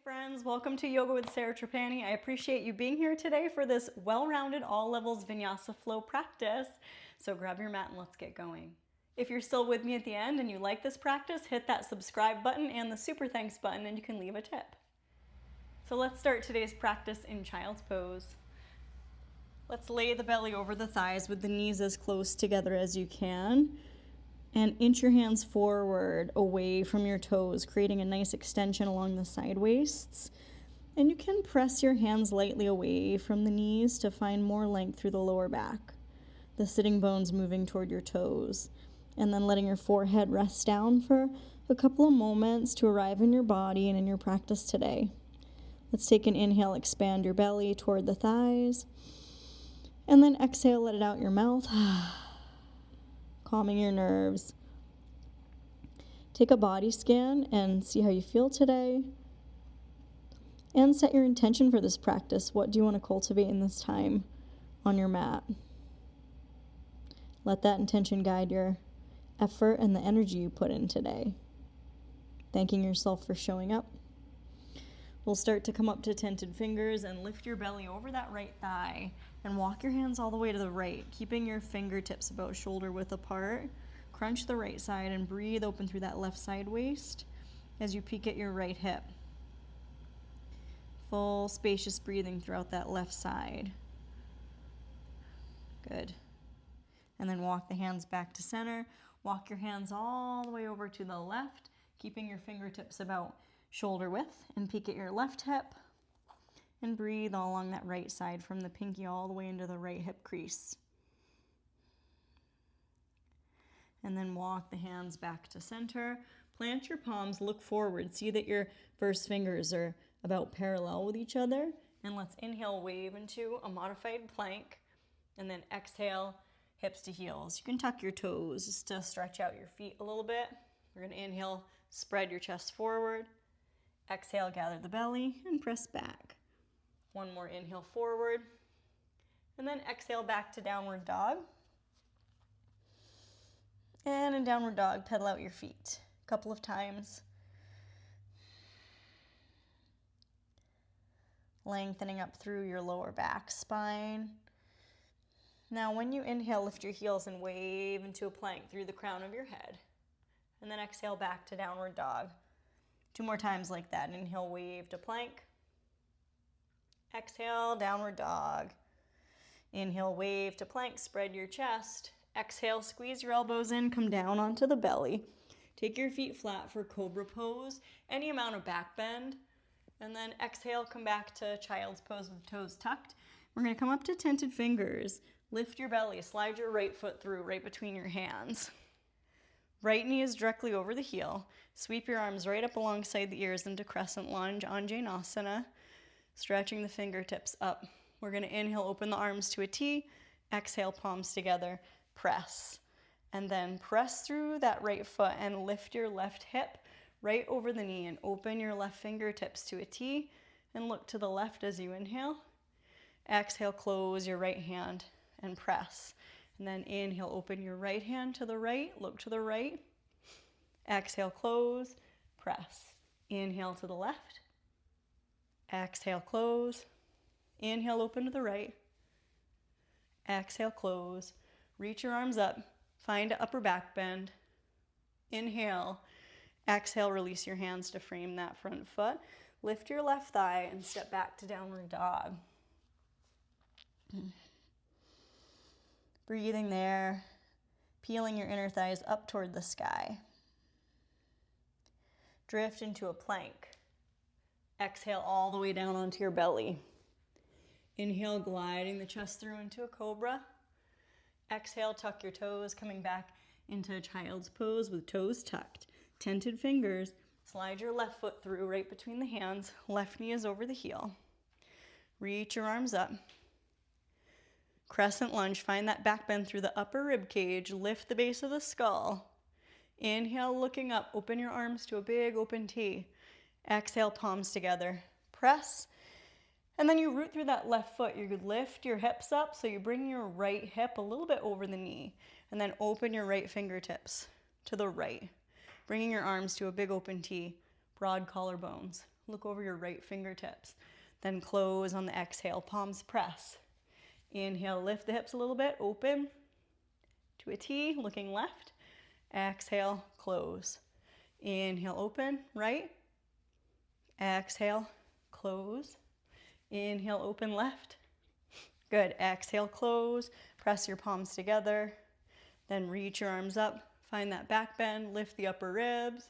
friends, welcome to Yoga with Sarah Trapani. I appreciate you being here today for this well-rounded all levels vinyasa flow practice. So grab your mat and let's get going. If you're still with me at the end and you like this practice, hit that subscribe button and the super thanks button and you can leave a tip. So let's start today's practice in child's pose. Let's lay the belly over the thighs with the knees as close together as you can. And inch your hands forward away from your toes, creating a nice extension along the side waists. And you can press your hands lightly away from the knees to find more length through the lower back. The sitting bones moving toward your toes. And then letting your forehead rest down for a couple of moments to arrive in your body and in your practice today. Let's take an inhale, expand your belly toward the thighs. And then exhale, let it out your mouth. Calming your nerves. Take a body scan and see how you feel today. And set your intention for this practice. What do you want to cultivate in this time on your mat? Let that intention guide your effort and the energy you put in today. Thanking yourself for showing up. We'll start to come up to tented fingers and lift your belly over that right thigh and walk your hands all the way to the right, keeping your fingertips about shoulder width apart. Crunch the right side and breathe open through that left side waist as you peek at your right hip. Full spacious breathing throughout that left side. Good. And then walk the hands back to center. Walk your hands all the way over to the left, keeping your fingertips about shoulder width, and peek at your left hip. And breathe all along that right side from the pinky all the way into the right hip crease. And then walk the hands back to center. Plant your palms, look forward. See that your first fingers are about parallel with each other. And let's inhale, wave into a modified plank. And then exhale, hips to heels. You can tuck your toes just to stretch out your feet a little bit. We're going to inhale, spread your chest forward. Exhale, gather the belly and press back. One more inhale forward. And then exhale back to downward dog. And in downward dog, pedal out your feet a couple of times. Lengthening up through your lower back spine. Now when you inhale, lift your heels and wave into a plank through the crown of your head. And then exhale back to downward dog. 2 more times like that. Inhale, wave to plank. Exhale, downward dog. Inhale, wave to plank, spread your chest. Exhale, squeeze your elbows in, come down onto the belly. Take your feet flat for cobra pose, any amount of back bend. And then exhale, come back to child's pose with toes tucked. We're gonna come up to tented fingers. Lift your belly, slide your right foot through right between your hands. Right knee is directly over the heel. Sweep your arms right up alongside the ears into Crescent lunge, unwinding. Stretching the fingertips up. We're gonna inhale, open the arms to a T. Exhale, palms together. Press, and then press through that right foot and lift your left hip right over the knee and open your left fingertips to a T and look to the left as you inhale. Exhale, close your right hand and press. And then inhale, open your right hand to the right, look to the right. Exhale, close, press. Inhale to the left. Exhale, close. Inhale, open to the right. Exhale, close. Reach your arms up, find an upper back bend. Inhale, exhale, release your hands to frame that front foot. Lift your left thigh and step back to downward dog. Breathing there, peeling your inner thighs up toward the sky. Drift into a plank. Exhale all the way down onto your belly. Inhale, gliding the chest through into a cobra. Exhale, tuck your toes, coming back into child's pose with toes tucked. Tented fingers, slide your left foot through right between the hands. Left knee is over the heel. Reach your arms up. Crescent lunge, find that back bend through the upper rib cage. Lift the base of the skull. Inhale, looking up, open your arms to a big open T. Exhale, palms together. Press. And then you root through that left foot. You could lift your hips up, so you bring your right hip a little bit over the knee, and then open your right fingertips to the right, bringing your arms to a big open T, broad collarbones. Look over your right fingertips. Then close on the exhale, palms press. Inhale, lift the hips a little bit, open to a T, looking left. Exhale, close. Inhale, open, right. Exhale, close. Inhale, open left. Good. Exhale, close. Press your palms together. Then reach your arms up. Find that back bend. Lift the upper ribs.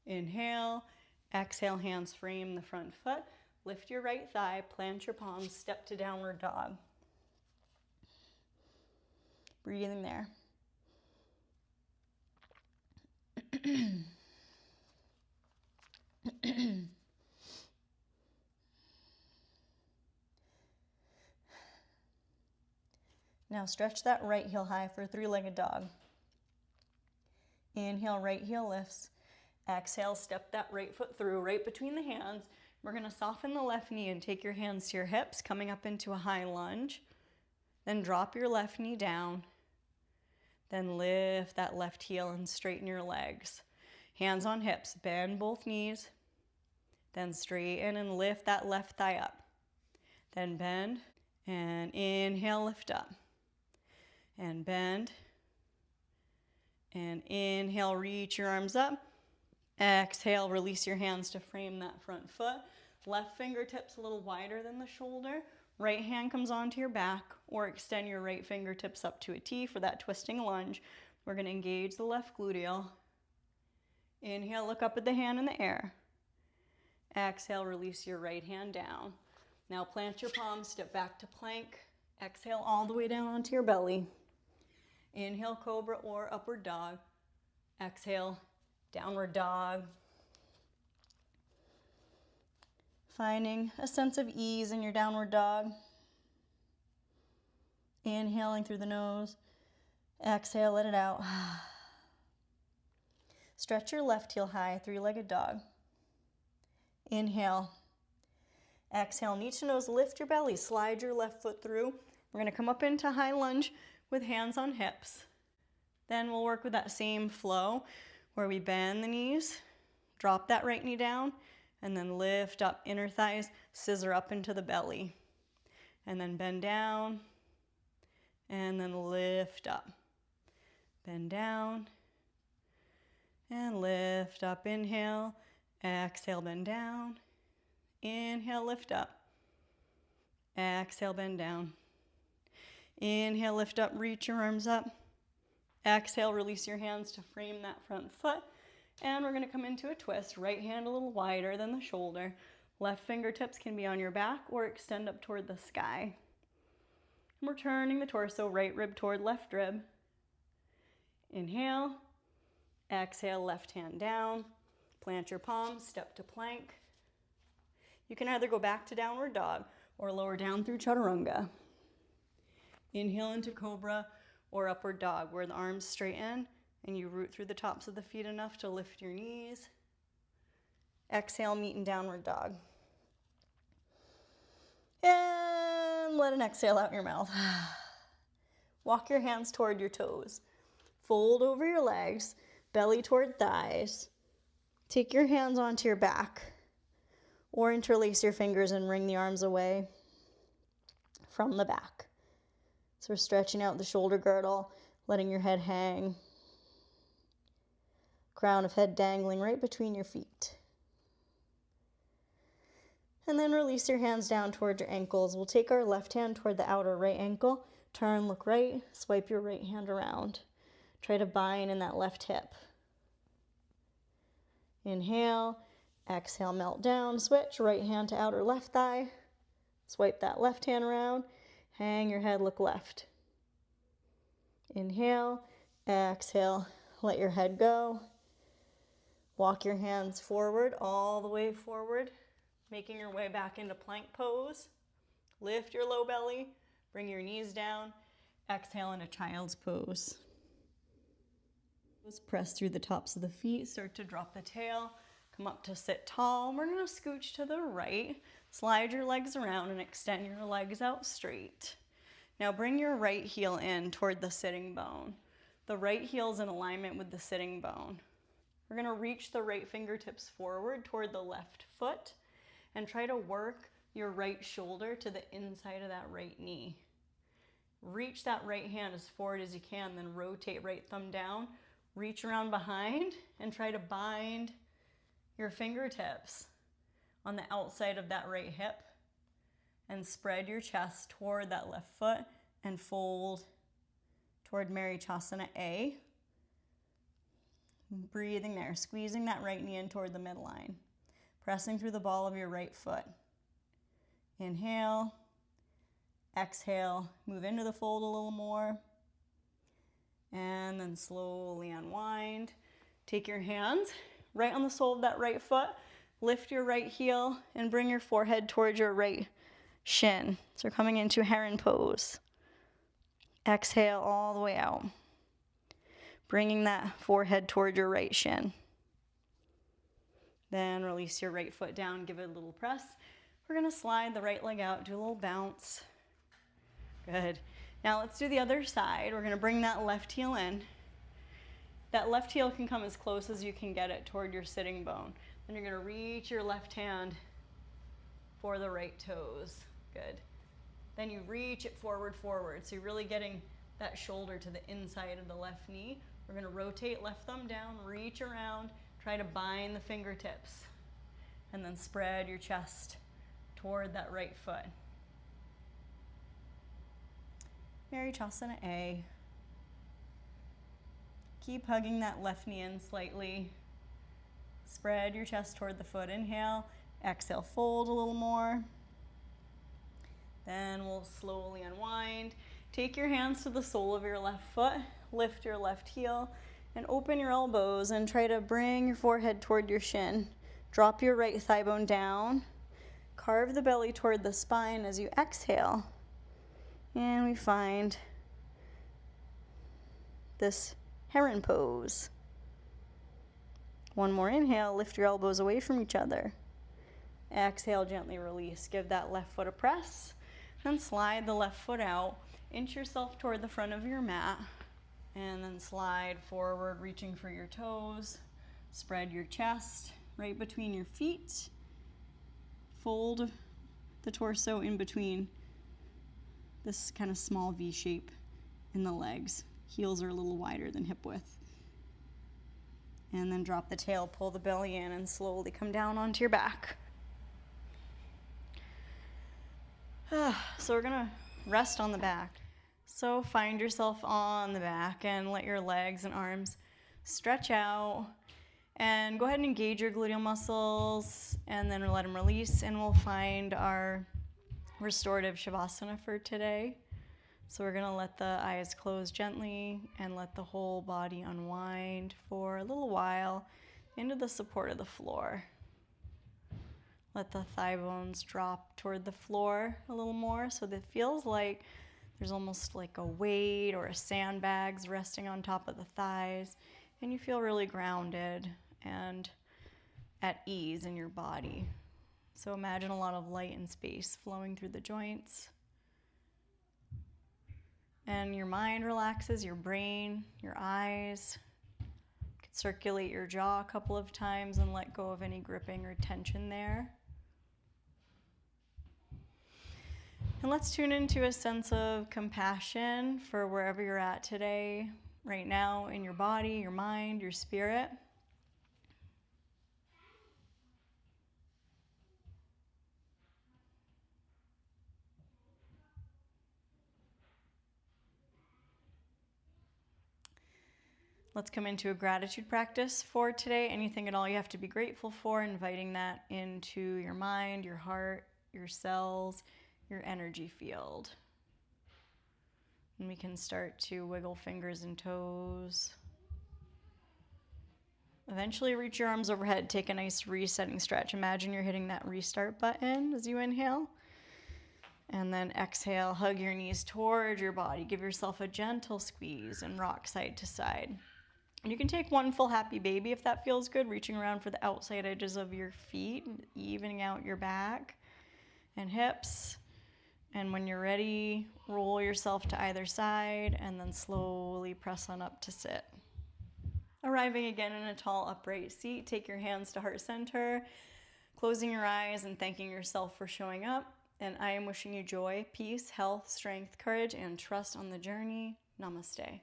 Inhale. Exhale, hands frame the front foot. Lift your right thigh. Plant your palms. Step to downward dog. Breathing there. Now stretch that right heel high for a three-legged dog. Inhale, right heel lifts. Exhale, step that right foot through, right between the hands. We're gonna soften the left knee and take your hands to your hips, coming up into a high lunge. Then drop your left knee down. Then lift that left heel and straighten your legs. Hands on hips, bend both knees. Then straighten and lift that left thigh up. Then bend and inhale, lift up. And bend. And inhale, reach your arms up. Exhale, release your hands to frame that front foot. Left fingertips a little wider than the shoulder. Right hand comes onto your back, or extend your right fingertips up to a T for that twisting lunge. We're gonna engage the left gluteal. Inhale, look up at the hand in the air. Exhale, release your right hand down. Now plant your palms, step back to plank. Exhale all the way down onto your belly. Inhale, cobra or upward dog. Exhale, downward dog. Finding a sense of ease in your downward dog. Inhaling through the nose. Exhale, let it out. Stretch your left heel high, three-legged dog. Inhale. Exhale, knee to nose, lift your belly, slide your left foot through. We're gonna come up into high lunge with hands on hips. Then we'll work with that same flow where we bend the knees, drop that right knee down, and then lift up inner thighs, scissor up into the belly. And then bend down, and then lift up. Bend down, and lift up. Inhale, exhale, bend down. Inhale, lift up. Exhale, bend down. Inhale, lift up, reach your arms up. Exhale, release your hands to frame that front foot. And we're gonna come into a twist. Right hand a little wider than the shoulder. Left fingertips can be on your back or extend up toward the sky. And we're turning the torso, right rib toward left rib. Inhale. Exhale, left hand down. Plant your palms, step to plank. You can either go back to downward dog or lower down through chaturanga. Inhale into cobra or upward dog, where the arms straighten and you root through the tops of the feet enough to lift your knees. Exhale, meet in downward dog. And let an exhale out your mouth. Walk your hands toward your toes. Fold over your legs, belly toward thighs. Take your hands onto your back or interlace your fingers and wring the arms away from the back. So we're stretching out the shoulder girdle, letting your head hang. Crown of head dangling right between your feet. And then release your hands down toward your ankles. We'll take our left hand toward the outer right ankle. Turn, look right, swipe your right hand around. Try to bind in that left hip. Inhale, exhale, melt down, switch, right hand to outer left thigh. Swipe that left hand around, hang your head, look left. Inhale, exhale, let your head go. Walk your hands forward, all the way forward, making your way back into plank pose. Lift your low belly, bring your knees down, exhale into child's pose. Press through the tops of the feet, start to drop the tail, come up to sit tall. We're gonna scooch to the right, slide your legs around and extend your legs out straight. Now bring your right heel in toward the sitting bone. The right heel's in alignment with the sitting bone. We're gonna reach the right fingertips forward toward the left foot and try to work your right shoulder to the inside of that right knee. Reach that right hand as forward as you can, then rotate right thumb down, reach around behind, and try to bind your fingertips on the outside of that right hip, and spread your chest toward that left foot and fold toward Marichyasana A. Breathing there, squeezing that right knee in toward the midline, pressing through the ball of your right foot. Inhale, exhale, move into the fold a little more, and then slowly unwind. Take your hands right on the sole of that right foot, lift your right heel, and bring your forehead towards your right shin. So we're coming into Heron pose. Exhale all the way out, bringing that forehead toward your right shin. Then release your right foot down, give it a little press. We're gonna slide the right leg out, do a little bounce. Good. Now let's do the other side. We're gonna bring that left heel in. That left heel can come as close as you can get it toward your sitting bone. Then you're gonna reach your left hand for the right toes. Good. Then you reach it forward. So you're really getting that shoulder to the inside of the left knee. We're gonna rotate left thumb down, reach around, try to bind the fingertips, and then spread your chest toward that right foot. Marichyasana A. Keep hugging that left knee in slightly. Spread your chest toward the foot. Inhale, exhale, fold a little more. Then we'll slowly unwind. Take your hands to the sole of your left foot, lift your left heel, and open your elbows and try to bring your forehead toward your shin. Drop your right thigh bone down. Carve the belly toward the spine as you exhale. And we find this Heron pose. One more inhale, lift your elbows away from each other. Exhale, gently release. Give that left foot a press. Then slide the left foot out. Inch yourself toward the front of your mat. And then slide forward, reaching for your toes. Spread your chest right between your feet. Fold the torso in between this kind of small V shape in the legs. Heels are a little wider than hip width. And then drop the tail, pull the belly in, and slowly come down onto your back. So we're gonna rest on the back. So find yourself on the back and let your legs and arms stretch out. And go ahead and engage your gluteal muscles and then let them release, and we'll find our restorative Savasana for today. So we're gonna let the eyes close gently and let the whole body unwind for a little while into the support of the floor. Let the thigh bones drop toward the floor a little more so that it feels like there's almost like a weight or a sandbags resting on top of the thighs, and you feel really grounded and at ease in your body. So imagine a lot of light and space flowing through the joints. And your mind relaxes, your brain, your eyes. You can circulate your jaw a couple of times and let go of any gripping or tension there. And let's tune into a sense of compassion for wherever you're at today, right now, in your body, your mind, your spirit. Let's come into a gratitude practice for today. Anything at all you have to be grateful for, inviting that into your mind, your heart, your cells, your energy field. And we can start to wiggle fingers and toes. Eventually reach your arms overhead. Take a nice resetting stretch. Imagine you're hitting that restart button as you inhale. And then exhale, hug your knees toward your body. Give yourself a gentle squeeze and rock side to side. And you can take one full happy baby if that feels good, reaching around for the outside edges of your feet, evening out your back and hips. And when you're ready, roll yourself to either side and then slowly press on up to sit. Arriving again in a tall upright seat, take your hands to heart center. closing your eyes and thanking yourself for showing up. And I am wishing you joy, peace, health, strength, courage, and trust on the journey. Namaste.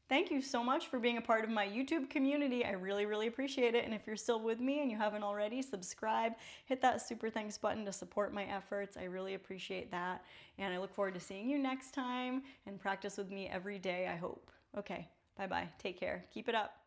Thank you so much for being a part of my YouTube community. I really, really appreciate it. And if you're still with me and you haven't already, subscribe, hit that super thanks button to support my efforts. I really appreciate that. And I look forward to seeing you next time and practice with me every day, I hope. Okay, bye-bye. Take care. Keep it up.